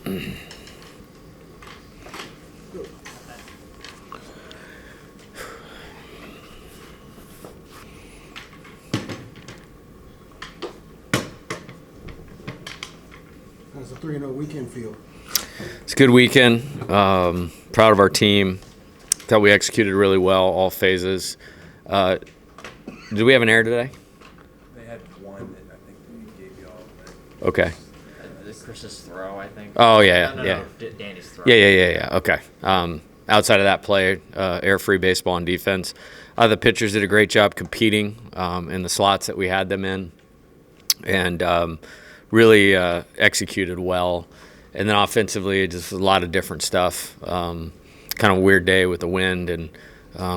How's the 3-0 weekend feel? It's a good weekend. Proud of our team. Thought we executed really well, all phases. Did we have an error today? They had one that I think they gave you all. Okay. Chris's throw, I think. Oh, yeah. No, Danny's throw. Yeah. Okay. Outside of that play, air-free baseball and defense. The pitchers did a great job competing in the slots that we had them in, and really executed well. And then offensively, just a lot of different stuff. Kind of a weird day with the wind, and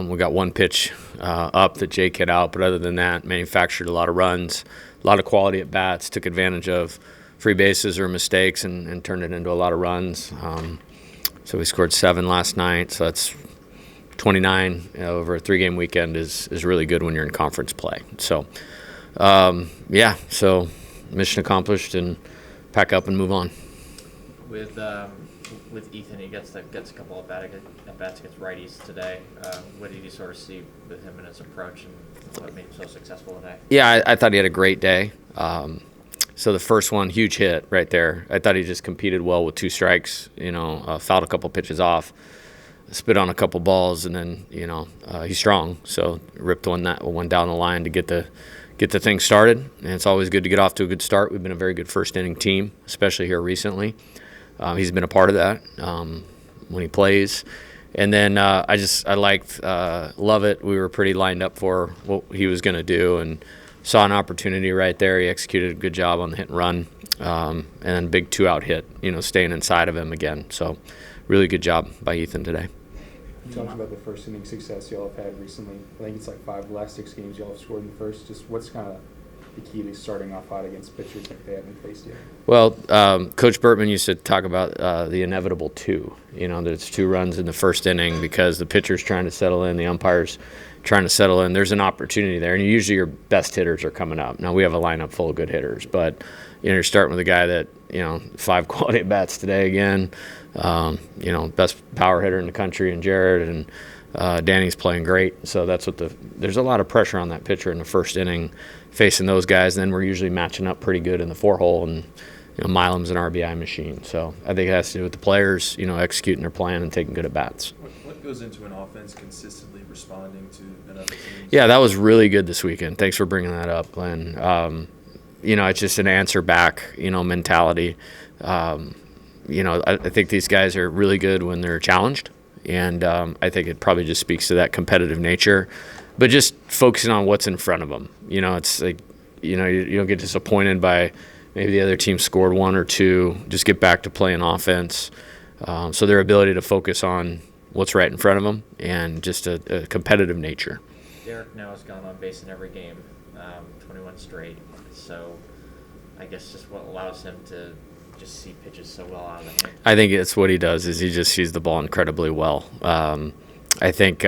we got one pitch up that Jake hit out. But other than that, manufactured a lot of runs, a lot of quality at bats, took advantage of free bases or mistakes and turned it into a lot of runs. So we scored 7 last night. So that's 29 over a 3-game weekend is really good when you're in conference play. So, so mission accomplished, and pack up and move on. With Ethan, he gets a couple of at-bats against righties today. What did you sort of see with him and his approach, and what made him so successful today? Yeah, I thought he had a great day. So the first one, huge hit right there. I thought he just competed well with 2 strikes, fouled a couple pitches off, spit on a couple balls, and then, he's strong. So ripped one down the line to get the thing started. And it's always good to get off to a good start. We've been a very good first inning team, especially here recently. He's been a part of that when he plays. And then I liked Lovett. We were pretty lined up for what he was going to do, and saw an opportunity right there. He executed a good job on the hit and run, and then big 2-out hit, staying inside of him again. So really good job by Ethan today. You talked about the first inning success y'all have had recently. I think it's like 5 of the last 6 games y'all have scored in the first. Just what's kind of the key to starting off hot against pitchers that they haven't faced yet? Well, Coach Burtman used to talk about the inevitable 2. There's 2 runs in the first inning because the pitcher's trying to settle in, the umpire's trying to settle in. There's an opportunity there, and usually your best hitters are coming up. Now, we have a lineup full of good hitters, but you're starting with a guy that 5 quality at-bats today again. Best power hitter in the country in Jared, and Danny's playing great. So that's there's a lot of pressure on that pitcher in the first inning facing those guys. And then we're usually matching up pretty good in the 4-hole, and Milam's an RBI machine. So I think it has to do with the players, executing their plan and taking good at-bats. What goes into an offense consistently responding to another team? Yeah, that was really good this weekend. Thanks for bringing that up, Glenn. It's just an answer back, mentality. I think these guys are really good when they're challenged, and I think it probably just speaks to that competitive nature. But just focusing on what's in front of them. It's like, you don't get disappointed by maybe the other team scored 1 or 2. Just get back to playing offense. So their ability to focus on what's right in front of them and just a competitive nature. Derek now has gone on base in every game, 21 straight. So I guess just what allows him to just see pitches so well out of the hand. I think it's what he does is he just sees the ball incredibly well. I think,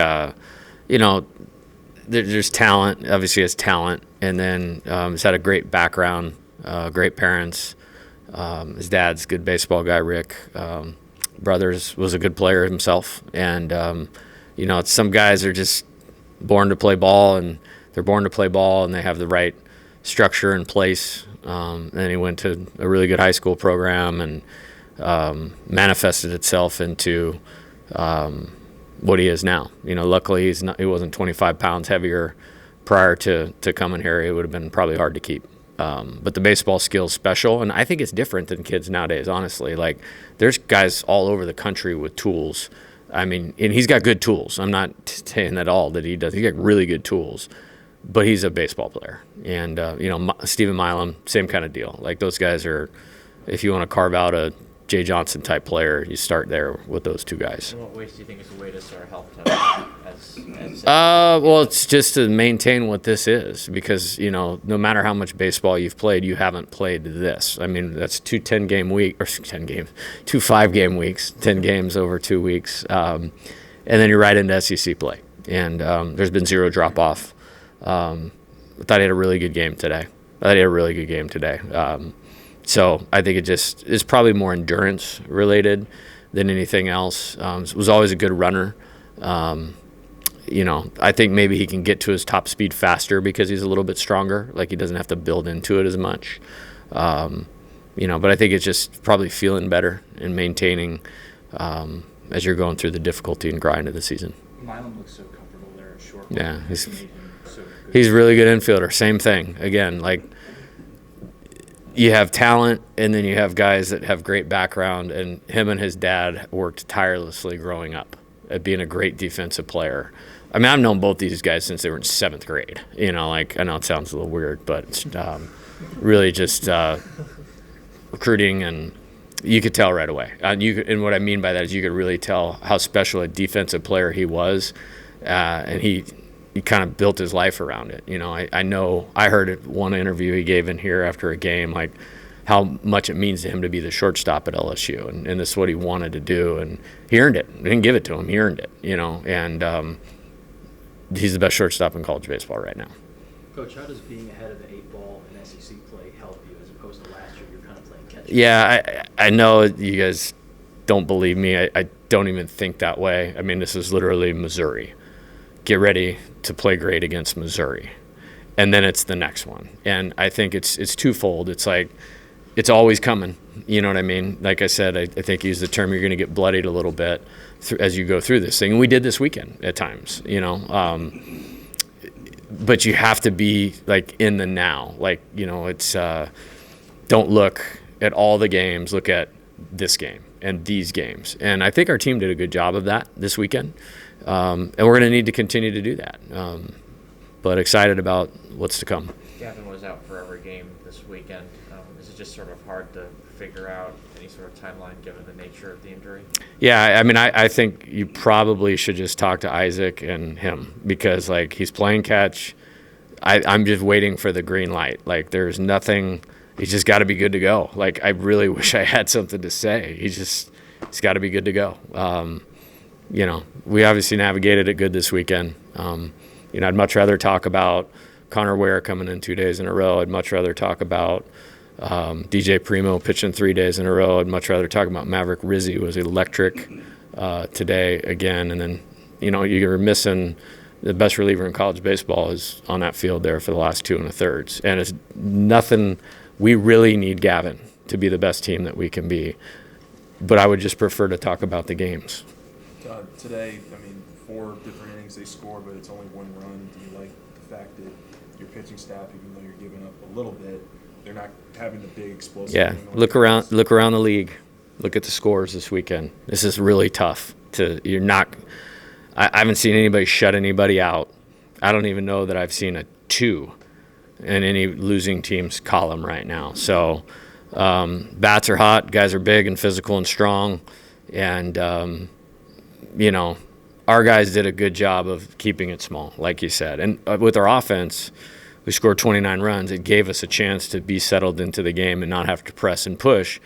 there's talent. Obviously he has talent. And then he's had a great background, great parents. His dad's a good baseball guy, Rick. Brothers was a good player himself. And, some guys are just born to play ball, and they're born to play ball, and they have the right structure in place. And he went to a really good high school program and manifested itself into what he is now. Luckily he wasn't 25 pounds heavier prior to coming here. It would have been probably hard to keep. But the baseball skill's special, and I think it's different than kids nowadays, honestly. Like, there's guys all over the country with tools. I mean, and he's got good tools. I'm not saying at all that he does. He's got really good tools, but he's a baseball player. And, Stephen Milam, same kind of deal. Like, those guys are, if you want to carve out a Jay Johnson type player, you start there with those 2 guys. In what ways do you think is a way to sort of help him well, it's just to maintain what this is, because, no matter how much baseball you've played, you haven't played this. I mean, that's 2 10-game weeks, or 10 games, 2 5-game weeks, 10 games over 2 weeks. And then you're right into SEC play. And there's been 0 drop-off. I thought he had a really good game today. So I think it's probably more endurance related than anything else. Was always a good runner. I think maybe he can get to his top speed faster because he's a little bit stronger. Like he doesn't have to build into it as much. But I think it's just probably feeling better and maintaining as you're going through the difficulty and grind of the season. Milam looks so comfortable there at short. Yeah, It's made him so good. he's a really good infielder. Same thing. Again, like you have talent and then you have guys that have great background, and him and his dad worked tirelessly growing up at being a great defensive player. I mean, I've known both these guys since they were in 7th grade. I know it sounds a little weird, but it's really just recruiting, and you could tell right away. And what I mean by that is you could really tell how special a defensive player he was, and he kind of built his life around it. I heard one interview he gave in here after a game, like how much it means to him to be the shortstop at LSU, and this is what he wanted to do, and he earned it. They didn't give it to him; he earned it. And he's the best shortstop in college baseball right now. Coach, how does being ahead of the 8 ball in SEC play help you as opposed to last year? You're kind of playing catch up. Yeah, I know you guys don't believe me. I don't even think that way. I mean, this is literally Missouri. Get ready to play great against Missouri. And then it's the next one. And I think it's twofold. It's like it's always coming. You know what I mean? Like I said, I think you use the term, you're going to get bloodied a little bit as you go through this thing. And we did this weekend at times, but you have to be like in the now. Like, it's don't look at all the games, look at this game and these games. And I think our team did a good job of that this weekend. And we're going to need to continue to do that. But excited about what's to come. Gavin was out for every game this weekend. Is it just sort of hard to figure out any sort of timeline given the nature of the injury? Yeah, I mean, I think you probably should just talk to Isaac and him because, like, he's playing catch. I'm just waiting for the green light. Like, there's nothing. He's just got to be good to go. Like, I really wish I had something to say. He's got to be good to go. We obviously navigated it good this weekend. I'd much rather talk about Connor Ware coming in 2 days in a row. I'd much rather talk about DJ Primo pitching 3 days in a row. I'd much rather talk about Maverick Rizzi was electric today again. And then, you're missing the best reliever in college baseball is on that field there for the last 2 1/3. And it's nothing. We really need Gavin to be the best team that we can be. But I would just prefer to talk about the games. Today, 4 different innings they score, but it's only 1 run. Do you like the fact that your pitching staff, even though you're giving up a little bit, they're not having the big explosive? Yeah, look around the league. Look at the scores this weekend. This is really tough. I haven't seen anybody shut anybody out. I don't even know that I've seen a 2 in any losing team's column right now. So bats are hot. Guys are big and physical and strong. And, our guys did a good job of keeping it small, like you said. And with our offense, we scored 29 runs. It gave us a chance to be settled into the game and not have to press and push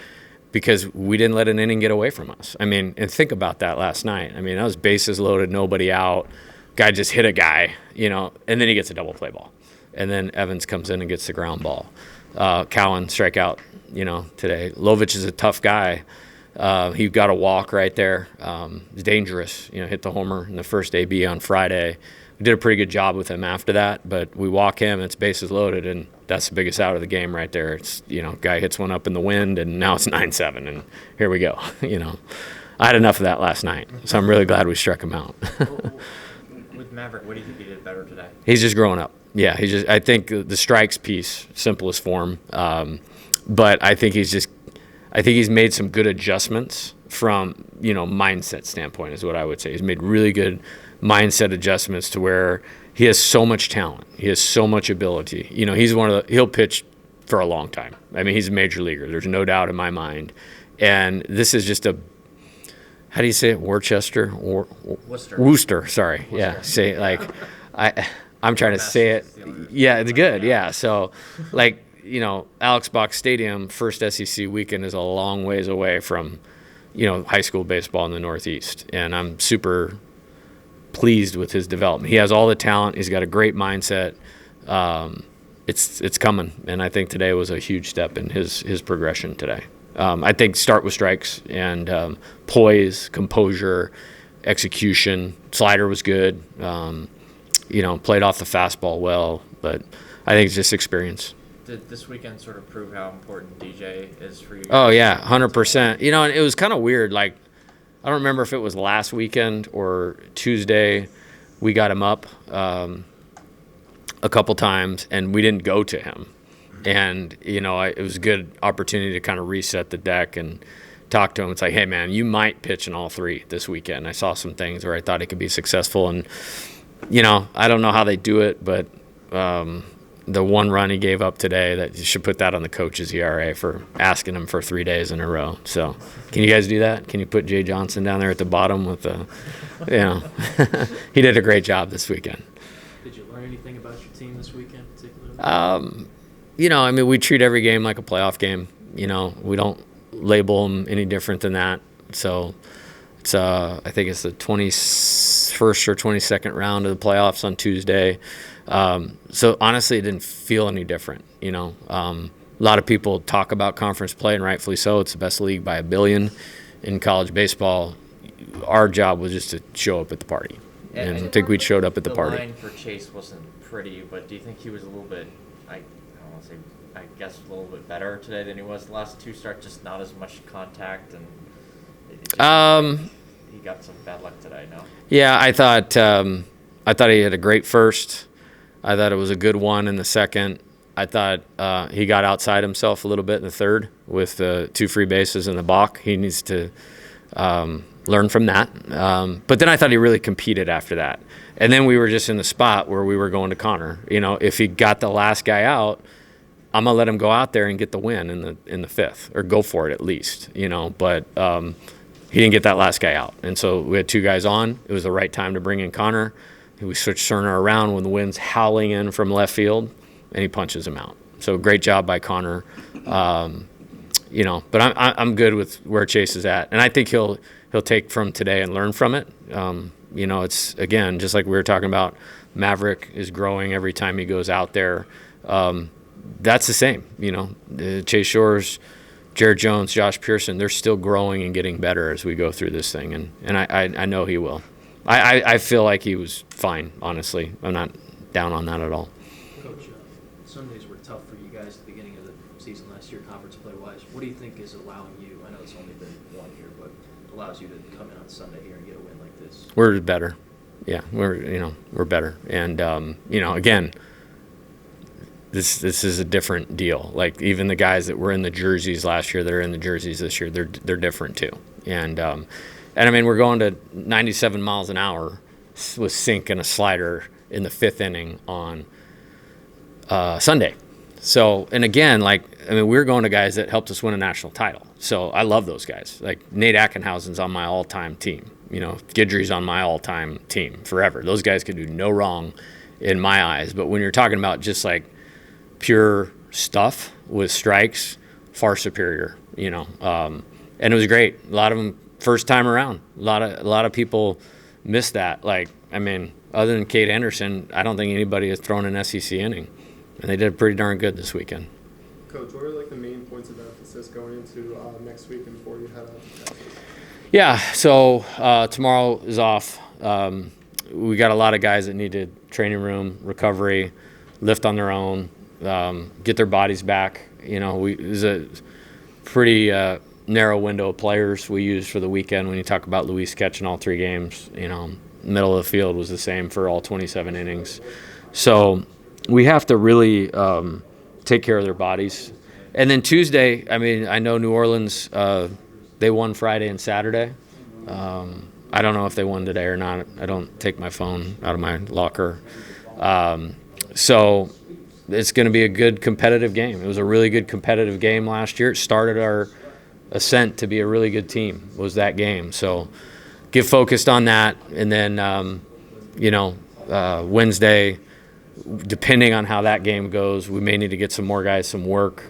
because we didn't let an inning get away from us. And think about that last night. that was bases loaded, nobody out. Guy just hit a guy, and then he gets a double play ball. And then Evans comes in and gets the ground ball. Cowan strikeout, today. Lovich is a tough guy. He got a walk right there. He's dangerous. Hit the homer in the first AB on Friday. We did a pretty good job with him after that, but we walk him, it's bases loaded, and that's the biggest out of the game right there. It's, guy hits one up in the wind, and now it's 9-7, and here we go. I had enough of that last night, so I'm really glad we struck him out. With Maverick, what do you think he did better today? He's just growing up. Yeah, I think the strikes piece, simplest form, but I think he's made some good adjustments from, mindset standpoint is what I would say. He's made really good mindset adjustments to where he has so much talent. He has so much ability. He's he'll pitch for a long time. He's a major leaguer. There's no doubt in my mind. And this is just how do you say it? Worcester? Worcester, sorry. Worcester. Yeah, say it like, I'm trying to say it. Yeah, it's good. Yeah, so Alex Box Stadium, first SEC weekend is a long ways away from, high school baseball in the Northeast. And I'm super pleased with his development. He has all the talent. He's got a great mindset. it's coming, and I think today was a huge step in his progression today. I think start with strikes and poise, composure, execution. Slider was good. Played off the fastball well, but I think it's just experience. Did this weekend sort of prove how important DJ is for you? Oh yeah, 100%. And it was kind of weird. Like, I don't remember if it was last weekend or Tuesday. We got him up a couple times, and we didn't go to him. And it was a good opportunity to kind of reset the deck and talk to him. It's like, hey man, you might pitch in all 3 this weekend. I saw some things where I thought he could be successful, and I don't know how they do it, but the 1 run he gave up today, that you should put that on the coach's ERA for asking him for 3 days in a row. So can you guys do that? Can you put Jay Johnson down there at the bottom with the, he did a great job this weekend. Did you learn anything about your team this weekend particularly? We treat every game like a playoff game. We don't label them any different than that. So it's I think it's the 21st or 22nd round of the playoffs on Tuesday. So honestly, it didn't feel any different. A lot of people talk about conference play, and rightfully so. It's the best league by 1 billion in college baseball. Our job was just to show up at the party, and I think we showed up at the party. The line for Chase wasn't pretty, but do you think he was a little bit, I guess a little bit better today than he was the last 2 starts? Just not as much contact, and he got some bad luck today. No. Yeah, I thought he had a great first. I thought it was a good one in the second. I thought he got outside himself a little bit in the third with the 2 free bases in the balk. He needs to learn from that. But then I thought he really competed after that. And then we were just in the spot where we were going to Connor. If he got the last guy out, I'm gonna let him go out there and get the win in the 5th, or go for it at least. But he didn't get that last guy out, and so we had 2 guys on. It was the right time to bring in Connor. We switched Cerner around when the wind's howling in from left field, and he punches him out. So great job by Connor. But I'm good with where Chase is at, and I think he'll take from today and learn from it. It's, again, just like we were talking about, Maverick is growing every time he goes out there. That's the same. Chase Shores, Jared Jones, Josh Pearson, they're still growing and getting better as we go through this thing, and I know he will. I feel like he was fine, honestly. I'm not down on that at all. Coach, Sundays were tough for you guys at the beginning of the season last year, conference play-wise. What do you think is allowing you, I know it's only been 1 year, but allows you to come in on Sunday here and get a win like this? We're better. Yeah, we're better. And, again, this is a different deal. Like, even the guys that were in the jerseys last year that are in the jerseys this year, they're different too. And we're going to 97 miles an hour with sink and a slider in the 5th inning on Sunday. So, and again, we're going to guys that helped us win a national title. So I love those guys. Like, Nate Ackenhausen's on my all-time team. Guidry's on my all-time team forever. Those guys could do no wrong in my eyes. But when you're talking about just like pure stuff with strikes, far superior, and it was great. A lot of them first time around. A lot of people missed that. Other than Kate Anderson, I don't think anybody has thrown an SEC inning, and they did pretty darn good this weekend. Coach, what are the main points of emphasis going into next week and before you head out to Texas? Yeah, so tomorrow is off. We got a lot of guys that needed training room, recovery, lift on their own, get their bodies back. It was a pretty narrow window of players we used for the weekend. When you talk about Luis catching all 3 games, middle of the field was the same for all 27 innings. So we have to really take care of their bodies. And then Tuesday, I know New Orleans, they won Friday and Saturday. I don't know if they won today or not. I don't take my phone out of my locker. So it's going to be a good competitive game. It was a really good competitive game last year. It started our ascent to be a really good team, was that game. So get focused on that. And then, Wednesday, depending on how that game goes, we may need to get some more guys some work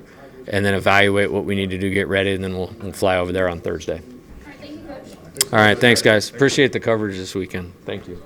and then evaluate what we need to do, get ready, and then we'll fly over there on Thursday. All right, thank you, Coach. All right, thanks, guys. Appreciate the coverage this weekend. Thank you.